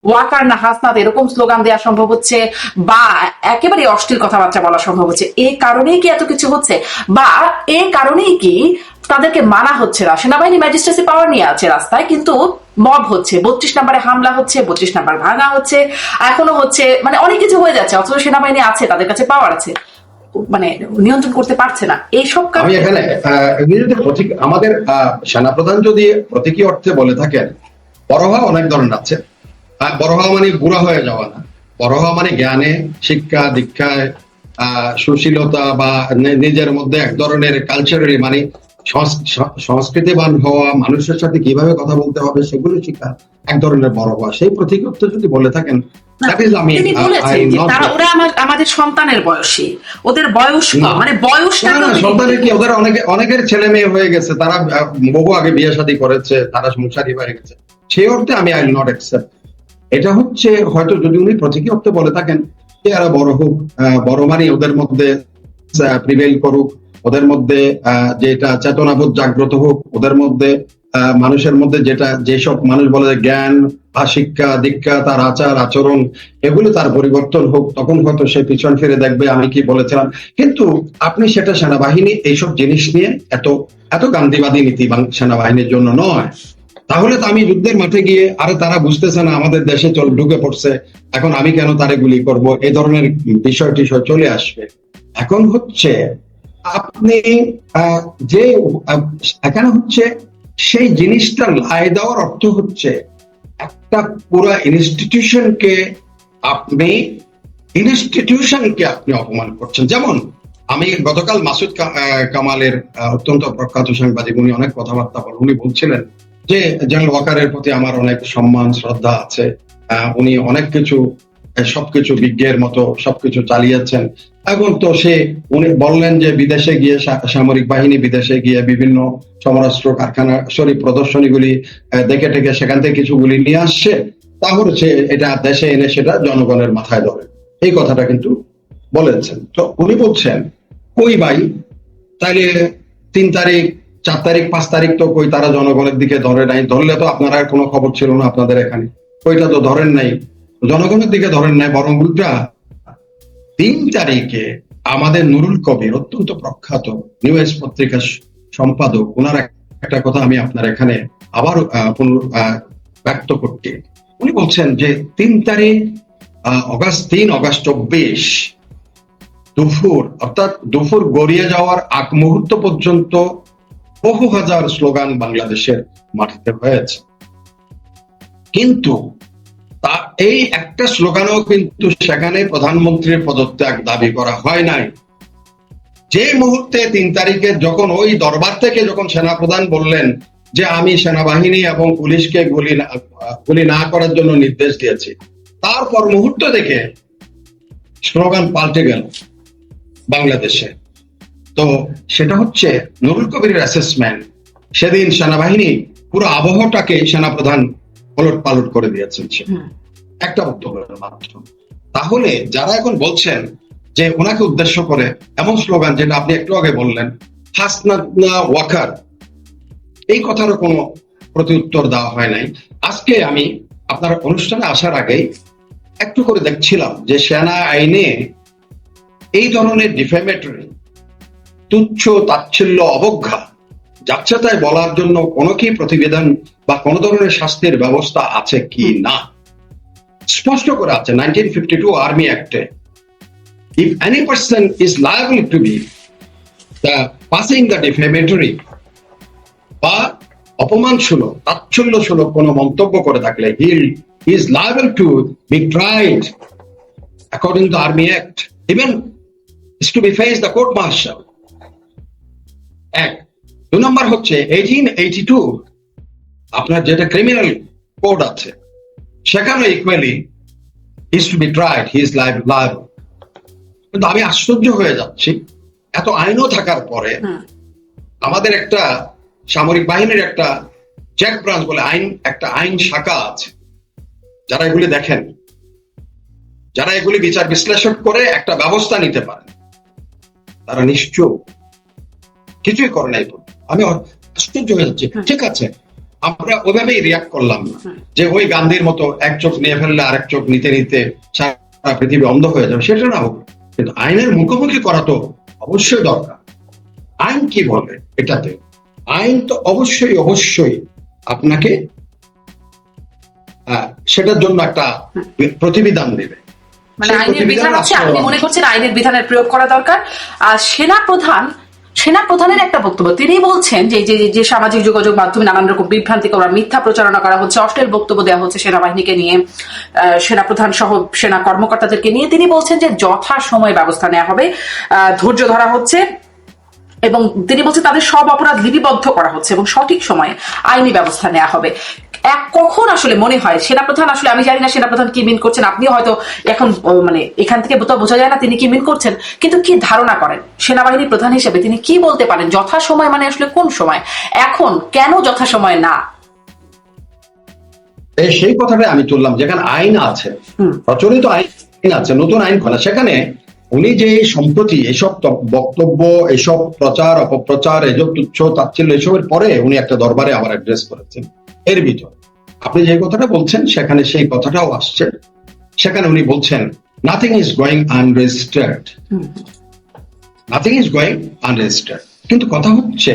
ওয়াকার না হাসনাত এরকম স্লোগান দেওয়া সম্ভব হচ্ছে, বা একেবারে অশ্লীল কথাবার্তা বলা সম্ভব হচ্ছে? এই কারণেই কি এত কিছু হচ্ছে, বা এই কারণেই কি তাদেরকে মানা হচ্ছে না? সেনাবাহিনী ম্যাজিস্ট্রেসি পাওয়ার নিয়ে আছে রাস্তায়, কিন্তু মব হচ্ছে, 32 নম্বরে হামলা হচ্ছে, 32 নম্বর ভাঙা হচ্ছে, এখনো হচ্ছে, মানে অনেক কিছু হয়ে যাচ্ছে, অথচ সেনাবাহিনী আছে, তাদের কাছে পাওয়ার আছে, মানে নিয়ন্ত্রণ করতে পারছে না। এইসব আমি কারণে এখানে এমনি যদি আমাদের সেনাপ্রধান যদি প্রতীকী অর্থে বলে থাকেন, বড় হওয়া অনেক ধরনের আছে। বড় হওয়া মানে বুড়া হয়ে যাওয়া না, বড় হওয়া মানে জ্ঞানে, শিক্ষা দীক্ষায়, সুশীলতা, বা নিজের মধ্যে এক ধরনের কালচারালি মানে সংস্কৃতিবান হওয়া, মানুষের সাথে কিভাবে কথা বলতে হবে সেগুলো শিক্ষা এক ধরনের বড় হওয়া। সেই প্রতীকী অর্থে যদি বলে থাকেন, তিনি বলেছেন যে তারা ওরা আমাদের সন্তানের বয়সী, ওদের বয়স কম, মানে বয়সটা সন্তানের কি, ওদের অনেকের ছেলে মেয়ে হয়ে গেছে, তারা বহু আগে বিয়ে শাদী করেছে, তারা সংসারী হয়ে গেছে, সেই অর্থে আমি আই উইল নট অ্যাকসেপ্ট। এটা হচ্ছে হয়তো যদি উনি প্রতীকী অর্থে বলে থাকেন যে এরা বড় হোক, বড় মানে ওদের মধ্যে প্রিভেল করুক, ওদের মধ্যে যেটা চেতনাবোধ জাগ্রত হোক, ওদের মধ্যে মানুষের মধ্যে যেটা, যেসব মানুষ বলে জ্ঞান বা শিক্ষা দীক্ষা, তার আচার আচরণ, এগুলো তার পরিবর্তন হোক, তখন হয়তো সে পিছন ফিরে দেখবে আমি কি বলেছিলাম। কিন্তু আপনি সেটা সেনাবাহিনী এইসব জিনিস নিয়ে এত এত গান্ধীবাদী নীতি সেনাবাহিনীর জন্য নয়। তাহলে তো আমি যুদ্ধের মাঠে গিয়ে, আরে তারা বুঝতেছে না আমাদের দেশে ঢুকে পড়ছে, এখন আমি কেন তারে গুলি করব, এই ধরনের বিষয় টিষয় চলে আসবে। এখন হচ্ছে আপনি যে এখানে হচ্ছে সেই জিনিসটা লাই দেওয়ার অর্থ হচ্ছে একটা পুরো ইনস্টিটিউশনকে আপনি অপমান করছেন। যেমন আমি গতকাল মাসুদ কামালের অত্যন্ত প্রখ্যাত সাংবাদিক, উনি অনেক কথাবার্তা বলেন, উনি বলছিলেন যে জেনারেল ওয়াকারের প্রতি আমার অনেক সম্মান শ্রদ্ধা আছে, উনি অনেক কিছু সবকিছু বিজ্ঞের মতো সবকিছু চালিয়েছেন। এখন তো উনি বললেন যে বিদেশে গিয়ে সামরিক বাহিনী বিদেশে গিয়ে বিভিন্ন সমরাস্ত্র কারখানা প্রদর্শনীগুলি দেখে টেকে সেখান থেকে কিছুগুলি নিয়ে আসছে, তারপর সে এটা দেশে এনে সেটা জনগণের মাথায় ধরে, এই কথাটা কিন্তু বলেছেন। তো উনি বলছেন কই ভাই, তাইলে 3 তারিখ 4 তারিখ 5 তারিখ তো কই তারা জনগণের দিকে ধরে নাই, ধরলে তো আপনারা কোনো খবর ছিল না আপনাদের এখানে, ওইটা তো ধরেন নাই, জনগণের দিকে ধরেন নাই, বরং উল্টা 3 তারিখে আমাদের নুরুল কবির, অত্যন্ত প্রখ্যাত নিউ এজ পত্রিকার সম্পাদক, ওনার একটা কথা আমি আপনার এখানে আবার ব্যক্ত করতে, উনি বলছেন যে 3 তারিখ 3 অগাস্ট 24 দুপুর, অর্থাৎ দুপুর গড়িয়ে যাওয়ার আগ মুহূর্ত পর্যন্ত বহু হাজার স্লোগান বাংলাদেশের মাটিতে হয়েছে, কিন্তু এই একটা স্লোগানও কিন্তু সেখানে প্রধানমন্ত্রীর পদত্যাগ দাবি করা হয় নাই। যে মুহূর্তে 3 তারিখে যখন ওই দরবার থেকে যখন সেনাপ্রধান বললেন যে আমি সেনাবাহিনী এবং পুলিশকে গুলি না করার জন্য নির্দেশ দিয়েছি, তারপর মুহূর্ত থেকে স্লোগান পাল্টে গেল বাংলাদেশে। তো সেটা হচ্ছে নুরুল কবিরের অ্যাসেসমেন্ট, সেদিন সেনাবাহিনী পুরো আবহাওয়াটাকে সেনাপ্রধান ওলট পালট করে দিয়েছেন, একটা বক্তব্যের মাধ্যমে। তাহলে যারা এখন বলছেন যে ওনাকে উদ্দেশ্য করে এমন স্লোগান, যেটা আপনি একটু আগে বললেন হাসনাত ওয়াকার, এই কথারও কোনো প্রতি উত্তর দেওয়া হয় নাই। আজকে আমি আপনার অনুষ্ঠানে আসার আগেই একটু করে দেখছিলাম যে সেনা আইনে এই ধরনের ডিফেমেটরি, তুচ্ছ তাচ্ছিল্য, অবজ্ঞা, যাচ্ছে তাই বলার জন্য কোনো কি প্রতিবেদন বা কোনো ধরনের শাস্তির ব্যবস্থা আছে কি না, স্পষ্ট করে আছে 1952 army অ্যাক্টে। If any person is liable to be passing the defamatory বা অপমানসূলক তাচ্ছিল্যসূলক কোনো মন্তব্য করে থাকলে, he is liable to be tried according to the Army Act, even is to be faced the court martial. 2 নম্বর হচ্ছে 1882 আপনার যেটা ক্রিমিনাল কোড আছে, সেখানে equally is to be tried, he is liable. কিন্তু আমি আশ্চর্য হয়ে যাচ্ছি, এত আইনও থাকার পরে আমাদের একটা সামরিক বাহিনীর একটা চেক ব্রাঞ্চ বলে একটা আইন শাখা আছে, যারা এগুলি দেখেন, যারা এগুলি বিচার বিশ্লেষণ করে একটা ব্যবস্থা নিতে পারে, তারা নিশ্চয় কিছুই করে নাই। আমি আশ্চর্য হয়ে যাচ্ছি। ঠিক আছে, আমরা ওইভাবেই রিয়াক্ট করলাম না যে ওই গান্ধীর মতো এক চোখ নিয়ে ফেললে আরেক চোখ নিতে নিতে সারা পৃথিবী অন্ধ হয়ে যাবে, সেটা না হোক। কিন্তু আইনের মুখোমুখি করা তো অবশ্যই দরকার। আইন কি বলে এটাতে? আইন তো অবশ্যই আপনাকে সেটার জন্য একটা প্রতিবিধান দেবে। মানে আইনের বিধান আছে, আপনি মনে করছেন আইনের বিধানের প্রয়োগ করা দরকার। আর সেনাপ্রধানের একটা বক্তব্য, তিনি বলছেন যে সামাজিক যোগাযোগ মাধ্যমে নানান রকম বিভ্রান্তি করা, মিথ্যা প্রচারণা করা হচ্ছে, অশ্লীল বক্তব্য দেওয়া হচ্ছে সেনাবাহিনীকে নিয়ে, সেনাপ্রধান সহ সেনা কর্মকর্তাদেরকে নিয়ে। তিনি বলছেন যে যথাসময়ে ব্যবস্থা নেওয়া হবে, ধৈর্য ধরা হচ্ছে, এবং তিনি বলছেন তাদের সব অপরাধ লিপিবদ্ধ করা হচ্ছে এবং সঠিক সময়ে আইনি ব্যবস্থা নেওয়া হবে। কখন আসলে মনে হয় সেনাপ্রধান, আসলে আমি জানি না সেনাপ্রধান কি মিন করছেন, আপনিও হয়তো এখন মানে এখান থেকে বোঝা যায় না তিনি কি মিন করছেন, কিন্তু কি ধারণা করেন সেনাবাহিনী প্রধান হিসেবে তিনি কি বলতে পারেন? যথাসময় মানে আসলে কোন সময়? এখন কেন যথাসময় না? সেই কথাটাই আমি তুললাম। যেখানে আইন আছে, প্রচলিত আইন আছে, নতুন আইন করা, সেখানে উনি যে সম্প্রতি এইসব বক্তব্য, এইসব প্রচার অপপ্রচার, এসব তুচ্ছ তাচ্ছিল্য, এসবের পরে উনি একটা দরবারে আবার অ্যাড্রেস করেছেন। এর ভিতর আপনি যে কথাটা বলছেন সেখানে সেই কথাটাও আসছে। সেখানে উনি বলছেন nothing is going unregistered, nothing is going unregistered. কিন্তু কথা হচ্ছে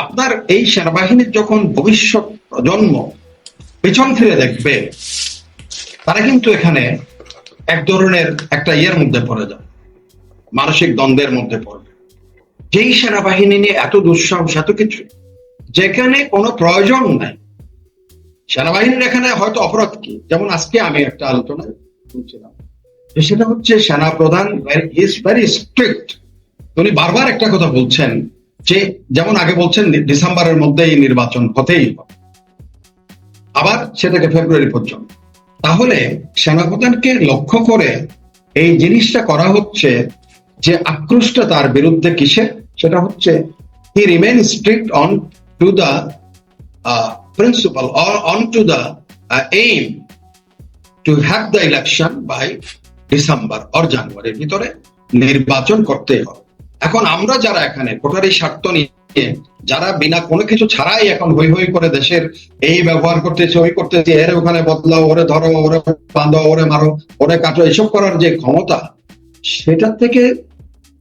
আপনার এই সেনাবাহিনীর যখন ভবিষ্যৎ প্রজন্ম পেছন ফিরে দেখবে, তারা কিন্তু এখানে এক ধরনের একটা ইয়ের মধ্যে পড়ে যাবে, মানসিক দ্বন্দ্বের মধ্যে পড়বে। যেই সেনাবাহিনী নিয়ে এত দুঃসাহস, এত কিছু, যেখানে কোনো প্রয়োজন নাই সেনাবাহিনীর, এখানে হয়তো অপরাধ কি? যেমন আজকে আমি একটা আলোচনায় শুনছিলাম, সেটা হচ্ছে সেনাপ্রধান ইজ ভেরি স্ট্রিক্ট। উনি বারবার একটা কথা বলছেন যে, যেমন আগে বলছেন ডিসেম্বরের মধ্যেই নির্বাচন হতেই হবে, আবার সেটাকে ফেব্রুয়ারি পর্যন্ত। তাহলে সেনাপ্রধানকে লক্ষ্য করে এই জিনিসটা করা হচ্ছে যে আক্রোশটা তার বিরুদ্ধে কিসের? সেটা হচ্ছে he remain strict on to the principle or on to the aim to have the election by December or জানুয়ারির ভিতরে নির্বাচন করতেই হবে। এখন আমরা যারা এখানে ভোটারি স্বার্থ নিয়ে, যারা বিনা কোনো কিছু ছাড়াই এখন হই হই করে দেশের এই ব্যবহার করতেছে, ওই করতেছে, এর ওখানে বদলাও, ওরে ধরো, ওরে বাঁধো, ওরে মারো, ওরে কাটো, এসব করার যে ক্ষমতা, সেটা থেকে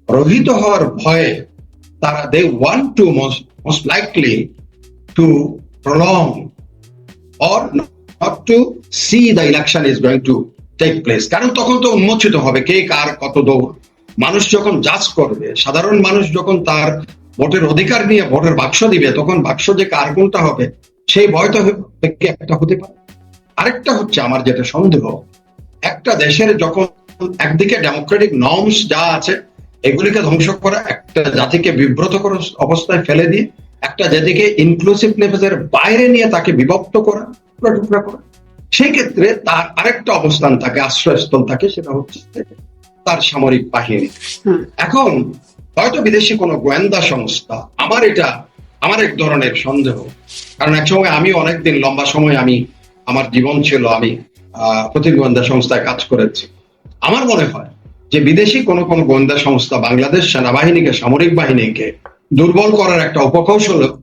রহিত হওয়ার ভয়ে তারা they want to most likely to prolong or not to see the election is going to take place. কারণ তখন তো উন্মোচিত হবে কে কার কত দৌড়। মানুষ যখন জাজ করবে, সাধারণ মানুষ যখন তার ভোটের অধিকার নিয়ে ভোটের বাক্স দিবে, তখন বাক্স যে কার কোনটা হবে সেই ভয় তো একটা হতে পারে। আরেকটা হচ্ছে আমার যেটা সন্দেহ, একটা দেশের যখন একদিকে ডেমোক্রেটিক নর্মস যা আছে এগুলিকে ধ্বংস করা, একটা জাতিকে বিব্রতকর অবস্থায় ফেলে দিয়ে একটা জাতিকে ইনক্লুসিভনেসের বাইরে নিয়ে তাকে বিভক্ত করা, টুকরা করা, সেই ক্ষেত্রে তার আরেকটা অবস্থান থাকে, আশ্রয়স্থল থাকে, সেটা হচ্ছে তার সামরিক বাহিনী। এখন হয়তো বিদেশি কোনো গোয়েন্দা সংস্থা, আমার এক ধরনের সন্দেহ, কারণ একসময় আমি অনেকদিন লম্বা সময় আমার জীবন ছিল, আমি প্রতি গোয়েন্দা সংস্থায় কাজ করেছি। আমার মনে হয় যে বিদেশি কোনো গোয়েন্দা সংস্থা বাংলাদেশ সেনাবাহিনীকে, সামরিক বাহিনীকে দুর্বল করার একটা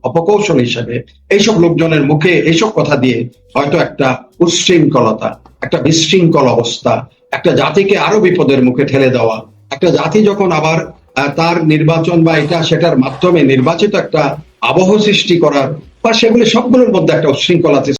অপকৌশল হিসেবে এইসব লোকজনের মুখে এইসব কথা দিয়ে হয়তো একটা উচ্ছৃঙ্খলতা, একটা বিশৃঙ্খল অবস্থা, একটা জাতিকে আরো বিপদের মুখে ঠেলে দেওয়া, একটা জাতি যখন আবার তার নির্বাচন বা এটা সেটার মাধ্যমে নির্বাচিত একটা আবহ সৃষ্টি করার, বা সেগুলি সবগুলোর মধ্যে একটা উচ্ছৃঙ্খলা